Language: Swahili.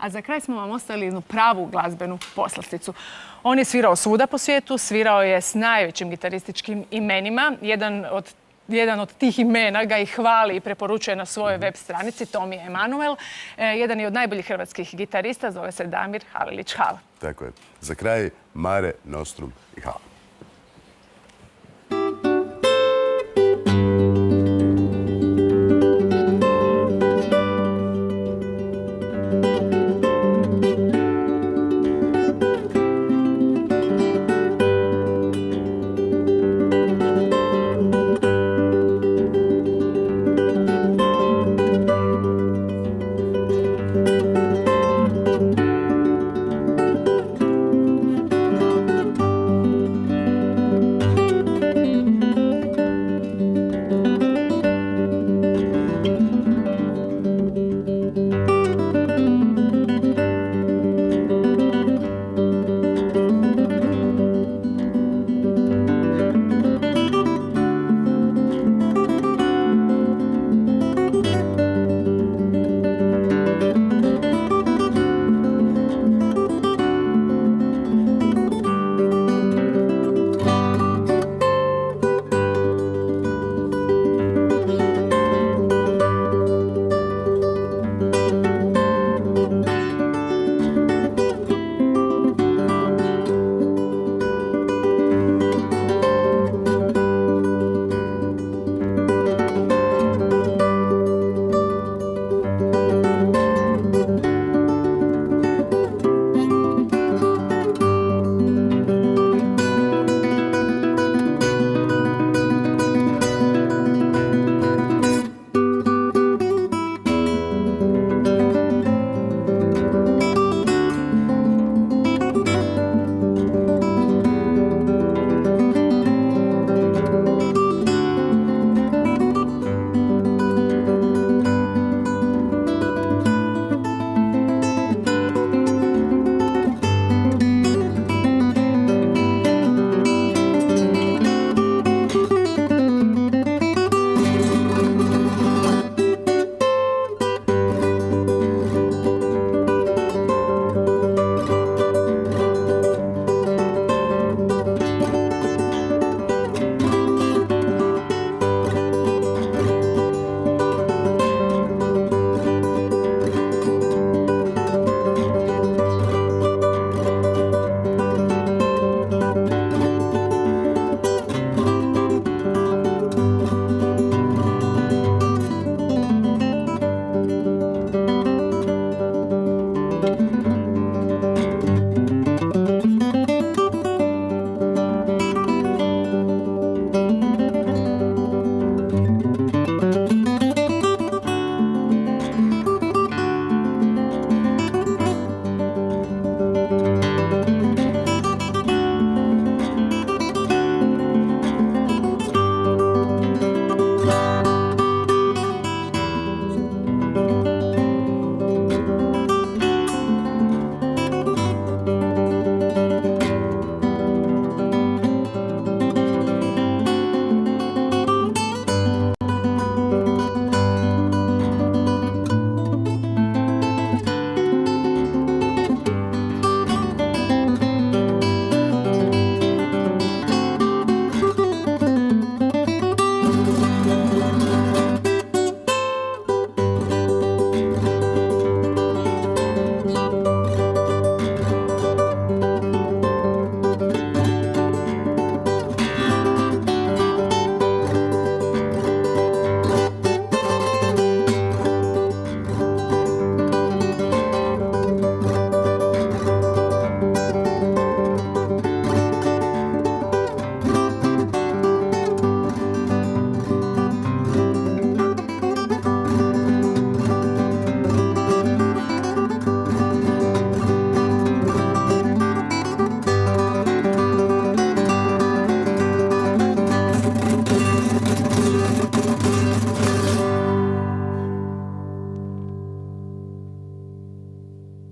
A za kraj smo vam ostavili jednu pravu glazbenu poslasticu. On je svirao svuda po svijetu, svirao je s najvećim gitarističkim imenima. Jedan od tih imena ga i hvali i preporučuje na svojoj web stranici, Tomi Emanuel. Jedan je od najboljih hrvatskih gitarista, zove se Damir Halilić. Hvala. Tako je. Za kraj Mare Nostrum i hvala. Thank you.